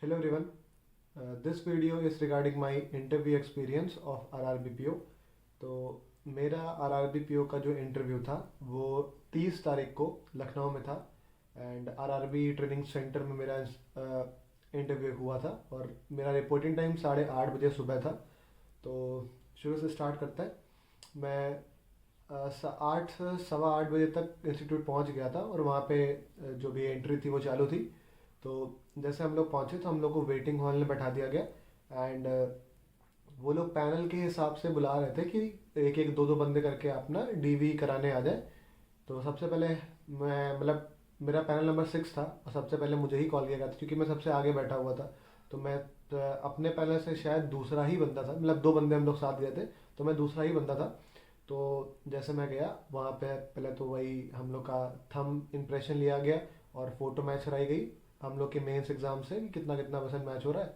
Hello everyone. This video is regarding my interview experience of RRBPO. तो मेरा RRBPO का जो इंटरव्यू था वो 30 तारीख को लखनऊ में था एंड RRB ट्रेनिंग सेंटर में मेरा इंटरव्यू हुआ था और मेरा रिपोर्टिंग टाइम 8:30 बजे सुबह था। तो शुरू से स्टार्ट करता है। मैं 8 सवा 8 बजे तक इंस्टीट्यूट पहुंच गया था और वहाँ पे जो भी एंट्री थी वो चालू थी। तो जैसे हम लोग पहुंचे तो हम लोग को वेटिंग हॉल में बैठा दिया गया एंड वो लोग पैनल के हिसाब से बुला रहे थे कि एक एक दो दो बंदे करके आप ना डीवी कराने आ जाए। तो सबसे पहले मैं मतलब मेरा पैनल नंबर 6 था और सबसे पहले मुझे ही कॉल किया गया था क्योंकि मैं सबसे आगे बैठा हुआ था। तो मैं अपने पैनल से शायद दूसरा ही बंदा था, मतलब दो बंदे हम लोग साथ गए थे तो मैं दूसरा ही बंदा था। तो जैसे मैं गया वहाँ पे पहले तो वही हम लोग का थंब इम्प्रेशन लिया गया और फोटो मैच कराई गई हम लोग के मेंस एग्जाम से कि कितना कितना परसेंट मैच हो रहा है।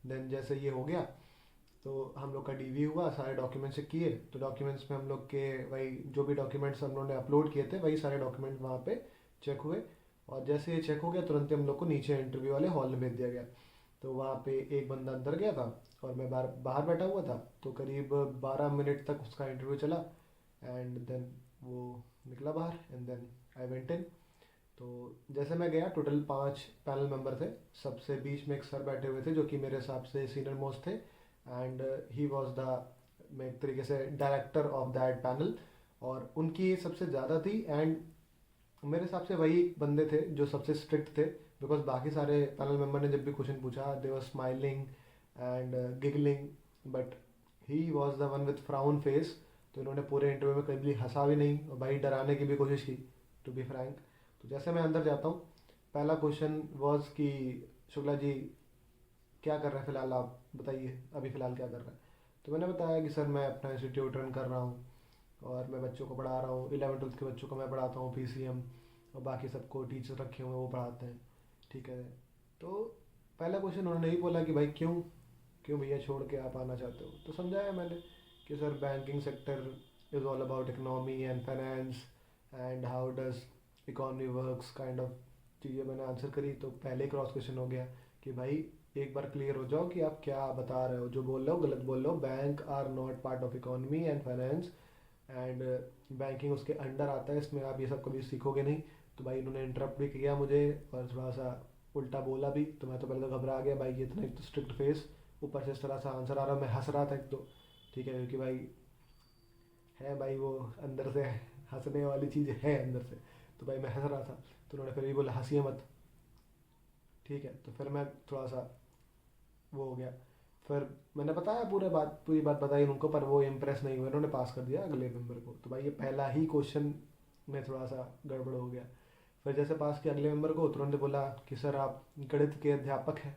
देन जैसे ये हो गया तो हम लोग का डीवी हुआ, सारे डॉक्यूमेंट्स चेक किए। तो डॉक्यूमेंट्स में हम लोग के वही जो भी डॉक्यूमेंट्स हम लोग ने अपलोड किए थे वही सारे डॉक्यूमेंट वहाँ पे चेक हुए। और जैसे ये चेक हो गया तुरंत ही हम लोग को नीचे इंटरव्यू वाले हॉल में भेज दिया गया। तो वहाँ पे एक बंदा अंदर गया था और मैं बाहर बाहर बैठा हुआ था। तो करीब 12 मिनट तक उसका इंटरव्यू चला एंड देन वो निकला बाहर and then I went in. तो जैसे मैं गया टोटल 5 पैनल मेंबर थे। सबसे बीच में एक सर बैठे हुए थे जो कि मेरे हिसाब से सीनियर मोस्ट थे एंड ही वाज द मैं एक तरीके से डायरेक्टर ऑफ दैट पैनल। और उनकी सबसे ज़्यादा थी एंड मेरे हिसाब से वही बंदे थे जो सबसे स्ट्रिक्ट थे बिकॉज बाकी सारे पैनल मेंबर ने जब भी क्वेश्चन पूछा they were smiling and giggling but he was the one with frown face. तो इन्होंने पूरे इंटरव्यू में कभी हंसा भी नहीं और भाई डराने की भी कोशिश की टू बी फ्रैंक। तो जैसे मैं अंदर जाता हूँ पहला क्वेश्चन वॉज कि शुक्ला जी क्या कर रहे हैं फ़िलहाल, आप बताइए अभी फ़िलहाल क्या कर रहे हैं। तो मैंने बताया कि सर मैं अपना इंस्टीट्यूट रन कर रहा हूँ और मैं बच्चों को पढ़ा रहा हूँ, 11वीं 12वीं के बच्चों को मैं पढ़ाता हूँ पीसीएम और बाकी सबको टीचर रखे हुए हैं वो पढ़ाते हैं। ठीक है। तो पहला क्वेश्चन उन्होंने ही बोला कि भाई क्यों क्यों भैया छोड़ के आप आना चाहते हो। तो समझाया मैंने कि sir banking sector is all about economy and finance and how does economy works kind of चीज़ें मैंने आंसर करी। तो पहले क्रॉस क्वेश्चन हो गया कि भाई एक बार क्लियर हो जाओ कि आप क्या बता रहे हो, जो बोल रहे हो गलत बोल रहे हो। Bank are not part of economy and finance and banking उसके अंडर आता है, इसमें आप ये सब कभी सीखोगे नहीं। तो भाई इन्होंने इंटरप्ट भी किया मुझे और थोड़ा सा उल्टा बोला भी। तो मैं तो पहले तो घबरा गया भाई, ये इतना एक तो स्ट्रिक्ट फेस, ऊपर से इस तरह सा आंसर आ रहा, मैं हंस रहा था एक तो। ठीक है क्योंकि भाई है भाई वो अंदर से हंसने वाली चीज़ है अंदर से। तो भाई मैं हंस रहा था। तो उन्होंने फिर भी बोला हंसिए मत। ठीक है। तो फिर मैं थोड़ा सा वो हो गया। फिर मैंने बताया पूरी बात बताई उनको पर वो इम्प्रेस नहीं हुए, उन्होंने पास कर दिया अगले मेंबर को। तो भाई ये पहला ही क्वेश्चन में थोड़ा सा गड़बड़ हो गया। फिर जैसे पास किया अगले मेंबर को तुरंत बोला कि सर आप गणित के अध्यापक हैं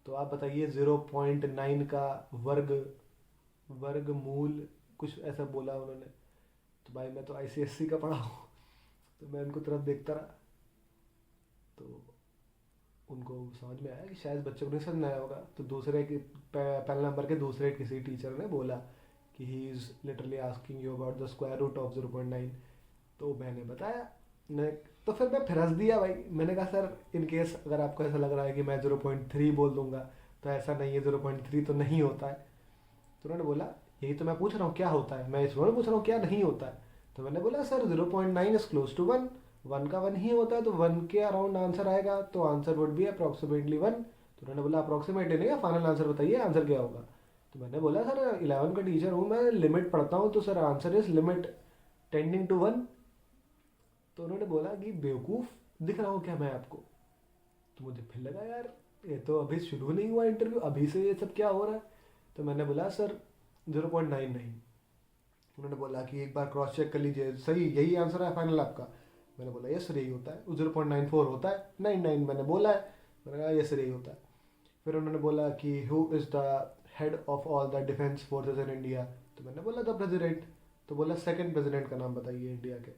तो आप बताइए 0.9 का वर्ग वर्गमूल कुछ ऐसा बोला उन्होंने। तो भाई मैं तो आईसीएससी का पढ़ा हूँ तो मैं उनको तुरंत देखता रहा। तो उनको समझ में आया कि शायद बच्चों को नहीं समझ में आया होगा। तो पहले नंबर के दूसरे किसी टीचर ने बोला कि he is literally asking you about the square root of 0.9। तो मैंने बताया ने तो फिर मैं हंस दिया भाई। मैंने कहा सर इन केस अगर आपको ऐसा लग रहा है कि मैं 0.3 बोल दूंगा तो ऐसा नहीं है, 0.3 तो नहीं होता है। तो उन्होंने बोला यही तो मैं पूछ रहा हूँ क्या होता है, मैं इसलिए पूछ रहा हूँ क्या नहीं होता है। तो मैंने बोला सर 0.9 इज क्लोज टू 1, 1 का 1 ही होता है तो 1 के अराउंड आंसर आएगा तो आंसर वुड बी अप्रॉक्सीमेटली 1। तो उन्होंने बोला अप्रॉक्सीमेटली नहीं, फाइनल आंसर बताइए आंसर क्या होगा। तो मैंने बोला सर 11 का टीचर हूँ मैं, लिमिट पढ़ता हूँ तो sir answer is limit tending to 1। तो उन्होंने बोला कि बेवकूफ़ दिख रहा हूँ क्या मैं आपको। तो मुझे फिर लगा यार ये तो अभी शुरू नहीं हुआ इंटरव्यू, अभी से ये सब क्या हो रहा है। तो मैंने बोला सर 0.9 नहीं। उन्होंने बोला कि एक बार क्रॉस चेक कर लीजिए सही यही आंसर है फाइनल आपका। मैंने बोला यस सर यही होता है। 0.94 होता है, 99 मैंने बोला है। मैंने कहा यस सर यही होता है। फिर उन्होंने बोला कि who is the head of all the defence forces in India. तो मैंने बोला द प्रेसिडेंट। तो बोला सेकंड प्रेसिडेंट का नाम बताइए इंडिया के।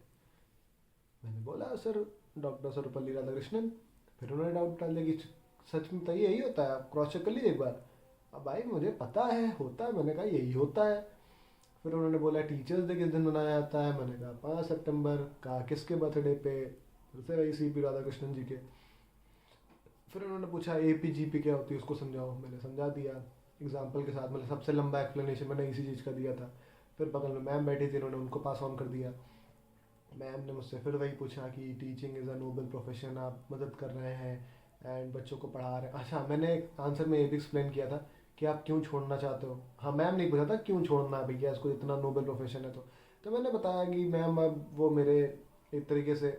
मैंने बोला सर डॉक्टर सर्वपल्ली राधाकृष्णन। फिर उन्होंने डाउट डाल दिया कि सच में बताइए यही होता है, आप क्रॉस चेक कर लीजिए एक बार। अब भाई मुझे पता है होता है, मैंने कहा यही होता है। फिर उन्होंने बोला टीचर्स डे किस दिन मनाया जाता है, मैंने कहा 5 सितंबर। कहा किसके बर्थडे पे, फिर से वही सीपी राधाकृष्णन जी के। फिर उन्होंने पूछा APGP क्या होती है उसको समझाओ, मैंने समझा दिया एग्जाम्पल के साथ, मतलब सबसे लंबा एक्सप्लेनेशन मैंने इसी चीज़ का दिया था। फिर बगल में मैम बैठी थी, उन्होंने उनको पास ऑन कर दिया। मैम ने मुझसे फिर वही पूछा कि teaching is a noble profession, आप मदद कर रहे हैं एंड बच्चों को पढ़ा रहे हैं। अच्छा, मैंने एक आंसर में ये भी एक्सप्लेन किया था कि आप क्यों छोड़ना चाहते हो। हाँ, मैम ने पूछा था क्यों छोड़ना है भैया इसको, इतना नोबल प्रोफेशन है तो मैंने बताया कि मैम अब वो मेरे एक तरीके से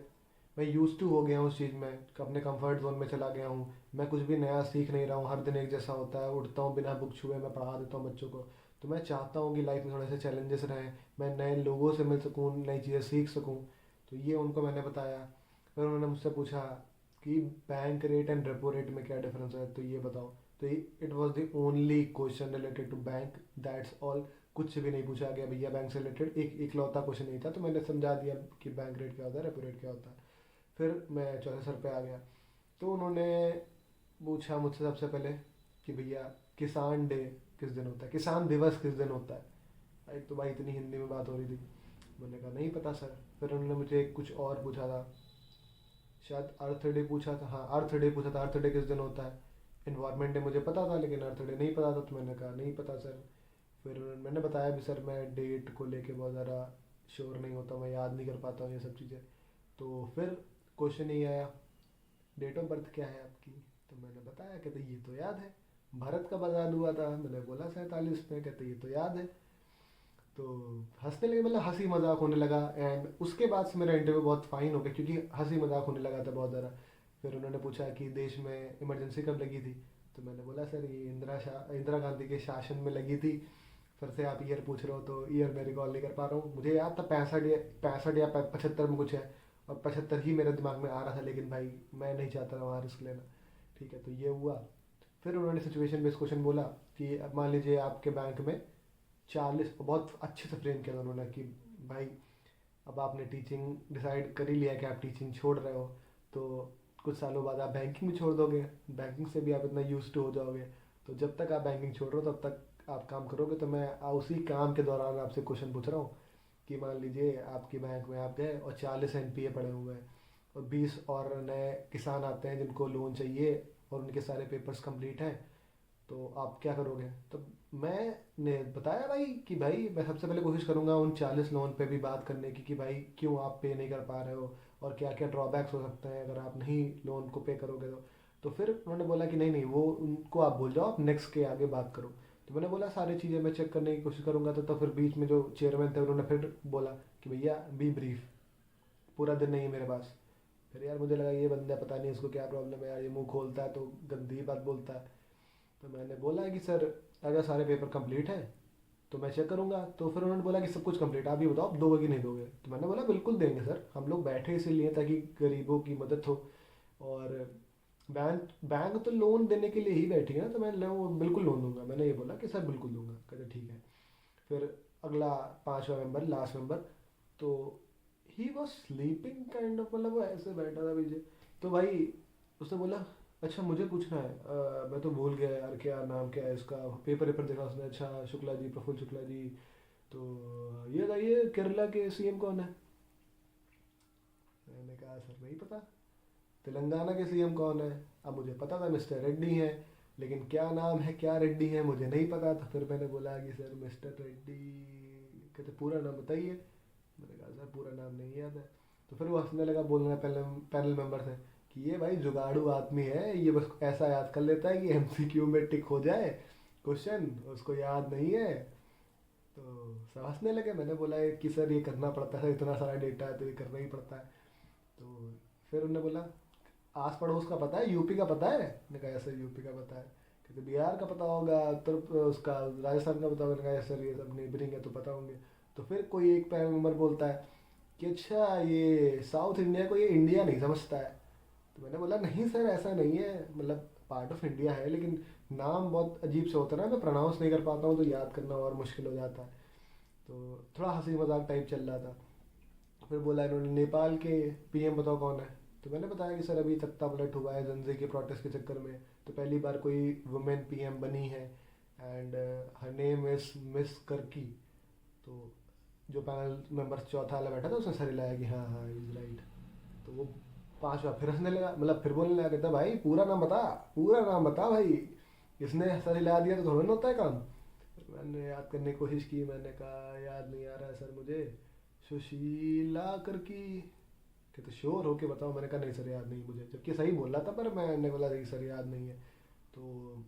मैं यूज टू हो गया हूँ उस चीज़ में, अपने कंफर्ट जोन में चला गया हूँ। मैं कुछ भी नया सीख नहीं रहा हूँ, हर दिन एक जैसा होता है, उठता हूँ बिना बुक छुए मैं पढ़ा देता हूँ बच्चों को। तो मैं चाहता हूँ कि लाइफ में थोड़े से चैलेंजेस रहें, मैं नए लोगों से मिल सकूँ, नई चीज़ें सीख सकूँ। तो ये उनको मैंने बताया। फिर उन्होंने मुझसे पूछा कि bank rate and repo rate में क्या डिफरेंस है, तो ये बताओ। तो it was the only question related to bank, that's all. कुछ भी नहीं पूछा गया भैया बैंक से रिलेटेड, एक इकलौता क्वेश्चन नहीं था। तो मैंने समझा दिया कि बैंक रेट क्या होता है, रेपो रेट क्या होता है। फिर मैं चौथे सर पे आ गया। तो उन्होंने पूछा मुझसे सबसे पहले कि भैया किसान डे किस दिन होता है, किसान दिवस किस दिन होता है। एक तो भाई इतनी हिंदी में बात हो रही थी, मैंने कहा नहीं पता सर। फिर उन्होंने मुझे कुछ और पूछा था, शायद अर्थ डे पूछा था, हाँ अर्थ डे पूछा था, अर्थ डे किस दिन होता है। इन्वायरमेंट डे मुझे पता था लेकिन अर्थ डे नहीं पता था, तो मैंने कहा नहीं पता सर। फिर मैंने बताया भी सर मैं डेट को लेके बहुत ज़्यादा श्योर नहीं होता, मैं याद नहीं कर पाता हूँ ये सब चीज़ें। तो फिर क्वेश्चन ये आया, डेट ऑफ बर्थ क्या है आपकी। तो मैंने बताया, कहते ये तो याद है, भारत कब आज़ाद हुआ था। मैंने बोला 47 में। कहते ये तो याद है। तो हंसने लगे, मतलब हंसी मजाक होने लगा। एंड उसके बाद से मेरा इंटरव्यू बहुत फाइन हो गया क्योंकि हंसी मजाक होने लगा था बहुत ज़्यादा। फिर उन्होंने पूछा कि देश में इमरजेंसी कब लगी थी। तो मैंने बोला सर ये इंदिरा गांधी के शासन में लगी थी। फिर से आप ईयर पूछ रहे हो तो ईयर मैं रिकॉल नहीं कर पा रहा हूँ, मुझे याद था 65 या 75 में कुछ है, और 75 ही मेरे दिमाग में आ रहा था, लेकिन भाई मैं नहीं चाहता था वहाँ रिस्क लेना। ठीक है, तो ये हुआ। फिर उन्होंने सिचुएशन बेस्ड क्वेश्चन बोला कि अब मान लीजिए आपके बैंक में 40, बहुत अच्छे से फ्रेम किया उन्होंने कि भाई अब आपने टीचिंग डिसाइड कर ही लिया कि आप टीचिंग छोड़ रहे हो, तो कुछ सालों बाद आप बैंकिंग भी छोड़ दोगे, बैंकिंग से भी आप इतना यूज टू हो जाओगे। तो जब तक आप बैंकिंग छोड़ रहे हो तब तक आप काम करोगे। तो मैं उसी काम के दौरान आपसे क्वेश्चन पूछ रहा हूँ कि मान लीजिए आपकी बैंक में आप गए और 40 NPA पड़े हुए हैं, और 20 और नए किसान आते हैं जिनको लोन चाहिए और उनके सारे पेपर्स कंप्लीट हैं, तो आप क्या करोगे। तो मैंने बताया भाई कि भाई मैं सबसे पहले कोशिश करूंगा उन 40 लोन पे भी बात करने की कि भाई क्यों आप पे नहीं कर पा रहे हो और क्या क्या ड्रॉबैक्स हो सकते हैं अगर आप नहीं लोन को पे करोगे तो फिर उन्होंने बोला कि नहीं नहीं वो उनको आप भूल जाओ, आप नेक्स्ट के आगे बात करो। तो मैंने बोला सारी चीज़ें मैं चेक करने की कोशिश करूंगा। तो फिर बीच में जो चेयरमैन थे उन्होंने फिर बोला कि भैया बी ब्रीफ, पूरा दिन नहीं है मेरे पास। फिर यार मुझे लगा ये बंदा पता नहीं इसको क्या प्रॉब्लम है यार, ये मुंह खोलता है तो गंदी बात बोलता है। तो मैंने बोला कि सर अगर सारे पेपर कंप्लीट हैं तो मैं चेक करूंगा। तो फिर उन्होंने बोला कि सब कुछ कंप्लीट, आप ये बताओ आप दोगे कि नहीं दोगे। तो मैंने बोला बिल्कुल देंगे सर, हम लोग बैठे इसीलिए ताकि गरीबों की मदद हो, और बैंक बैंक तो लोन देने के लिए ही बैठी है ना, तो मैं बिल्कुल लोन दूंगा। मैंने ये बोला कि सर बिल्कुल दूंगा। कहते ठीक है। फिर अगला 5वां मेंबर, लास्ट मेंबर, तो he was sleeping kind of, मतलब वो ऐसे बैठा था पीछे। तो भाई उसने बोला अच्छा मुझे पूछना है, मैं तो भूल गया यार क्या नाम क्या है इसका। पेपर पेपर देखा उसने, अच्छा शुक्ला जी, प्रफुल्ल शुक्ला जी। तो ये बताइए केरला के CM कौन है। मैंने कहा सर नहीं पता। तेलंगाना के CM कौन है। अब मुझे पता था मिस्टर रेड्डी है, लेकिन क्या नाम है क्या रेड्डी है मुझे नहीं पता था। फिर मैंने बोला कि सर मिस्टर रेड्डी। कहते पूरा नाम बताइए। मैंने कहा सर पूरा नाम नहीं याद है। तो फिर वो हंसने लगा, बोलना पैनल पैनल मेंबर से कि ये भाई जुगाड़ू आदमी है, ये बस ऐसा याद कर लेता है कि MCQ में टिक हो जाए क्वेश्चन, उसको याद नहीं है। तो सब हंसने लगे। मैंने बोला कि सर ये करना पड़ता है, इतना सारा डेटा है तो ये करना ही पड़ता है। तो फिर उन्होंने बोला आस पड़ोस का पता है, यूपी का पता है। मैंने कहा ऐसे यूपी का पता है। कहते बिहार का पता होगा, उत्तर उसका राजस्थान का पता होगा। मैंने कहा सर ये सब नेबरिंग है तो पता होंगे। तो फिर कोई एक पैनल मेंबर बोलता है कि अच्छा ये साउथ इंडिया को ये इंडिया नहीं समझता है। तो मैंने बोला नहीं सर ऐसा नहीं है, मतलब पार्ट ऑफ इंडिया है लेकिन नाम बहुत अजीब से होता है ना, मैं प्रोनाउंस नहीं कर पाता हूँ तो याद करना और मुश्किल हो जाता है। तो थोड़ा हंसी मजाक टाइप चल रहा था। फिर बोला इन्होंने नेपाल के PM बताओ कौन है। तो मैंने बताया कि सर अभी तख्ता पलट हुआ है जनजे के प्रोटेस्ट के चक्कर में, तो पहली बार कोई वुमेन PM बनी है and her name is miss करकी। तो जो पैनल मेंबर चौथा वाला बैठा था उसने सर हिलाया कि हाँ हाँ इज राइट। तो वो 5 बार फिर हंसने लगा, मतलब फिर बोलने लगा, कहता भाई पूरा नाम बता, पूरा नाम बता भाई, इसने सर हिला दिया तो थोड़ा ना होता है काम। मैंने याद करने की कोशिश की, मैंने कहा याद नहीं आ रहा है सर मुझे, सुशीला कर की। कहते श्योर हो के बताओ, मैंने कहा नहीं सर याद नहीं मुझे, जबकि सही बोल रहा था, पर मैंने बोला नहीं सर याद नहीं है। तो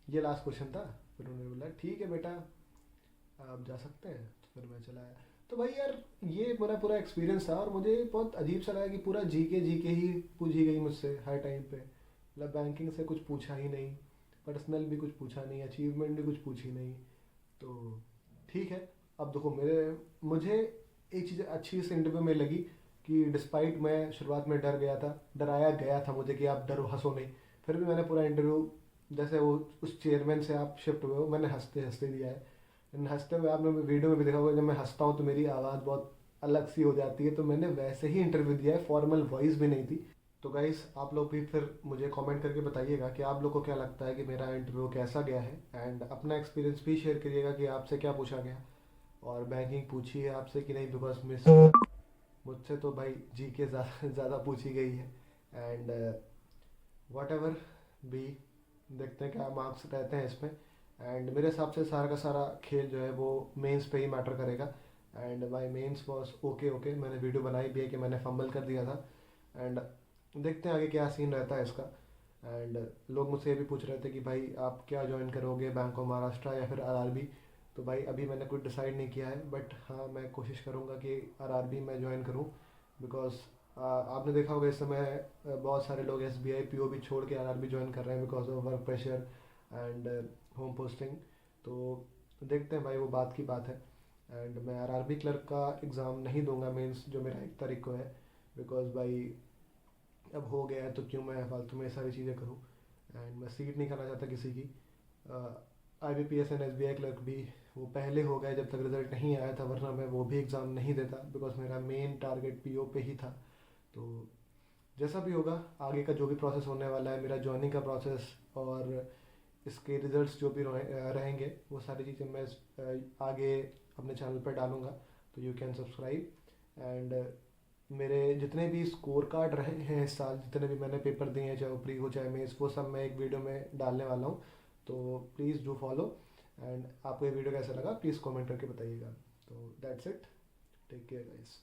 ये लास्ट क्वेश्चन था। फिर उन्होंने बोला ठीक है बेटा, आप जा सकते हैं। तो फिर मैं चला आया। तो भाई यार, ये मेरा पूरा एक्सपीरियंस था, और मुझे बहुत अजीब सा लगा कि पूरा जीके जीके ही पूछी गई मुझसे हर टाइम पे। मतलब बैंकिंग से कुछ पूछा ही नहीं, पर्सनल भी कुछ पूछा नहीं, अचीवमेंट भी कुछ पूछी नहीं। तो ठीक है। अब देखो, मुझे एक चीज़ अच्छी इस इंटरव्यू में लगी कि डिस्पाइट मैं शुरुआत में डर गया था, डराया गया था मुझे कि आप डरो हंसो नहीं, फिर भी मैंने पूरा इंटरव्यू, जैसे वो उस चेयरमैन से आप शिफ्ट हुए हो, मैंने हंसते हंसते दिया है। हंसते हुए आपने वीडियो में भी देखा होगा, जब मैं हंसता हूँ तो मेरी आवाज़ बहुत अलग सी हो जाती है, तो मैंने वैसे ही इंटरव्यू दिया है, फॉर्मल वॉइस भी नहीं थी। तो गाइस, आप लोग भी फिर मुझे कमेंट करके बताइएगा कि आप लोग को क्या लगता है कि मेरा इंटरव्यू कैसा गया है, एंड अपना एक्सपीरियंस भी शेयर करिएगा कि आपसे क्या पूछा गया, और बैंकिंग पूछी है आपसे कि नहीं, बिकॉज मिस मुझसे तो भाई जी के ज़्यादा ज़्यादा पूछी गई है। एंड वट एवर भी, देखते हैं क्या मार्क्स रहते हैं इसमें। एंड मेरे हिसाब से सारा का सारा खेल जो है वो मेंस पे ही मैटर करेगा। And my mains was okay okay, मैंने वीडियो बनाई भी है कि मैंने फंबल कर दिया था। एंड देखते हैं आगे क्या सीन रहता है इसका। एंड लोग मुझसे ये भी पूछ रहे थे कि भाई आप क्या ज्वाइन करोगे, बैंक ऑफ महाराष्ट्र या फिर आरआरबी। तो भाई अभी मैंने कुछ डिसाइड नहीं किया है, बट हाँ मैं कोशिश करूँगा कि आरआरबी मैं ज्वाइन करूँ। बिकॉज आपने देखा होगा इस समय बहुत सारे लोग एसबीआई पीओ भी छोड़ के आरआरबी ज्वाइन कर रहे हैं because of work pressure and home posting. तो देखते हैं भाई, वो बात की बात है। एंड मैं आरआरबी क्लर्क का एग्ज़ाम नहीं दूंगा मेंस, जो मेरा 1 तारीख को है। बिकॉज भाई अब हो गया है तो क्यों मैं फालतू में ये सारी चीज़ें करूँ। एंड मैं सीट नहीं करना चाहता किसी की। I B P S and S B I clerk भी वो पहले हो गए जब तक रिजल्ट नहीं आया था, वरना मैं वो भी एग्ज़ाम नहीं देता, बिकॉज मेरा मेन टारगेट पीओ पे ही था। तो जैसा भी होगा, आगे का जो भी प्रोसेस होने वाला है, मेरा ज्वाइनिंग का प्रोसेस और इसके रिजल्ट्स जो भी रहेंगे, वो सारी चीज़ें मैं आगे अपने चैनल पर डालूँगा। तो यू कैन सब्सक्राइब। एंड मेरे जितने भी स्कोर कार्ड रहे हैं इस साल, जितने भी मैंने पेपर दिए हैं, चाहे वो प्री हो चाहे मेंस, वो सब मैं एक वीडियो में डालने वाला हूँ। तो प्लीज़ डू फॉलो। एंड आपको ये वीडियो कैसा लगा प्लीज़ कमेंट करके बताइएगा। तो that's it, take care guys.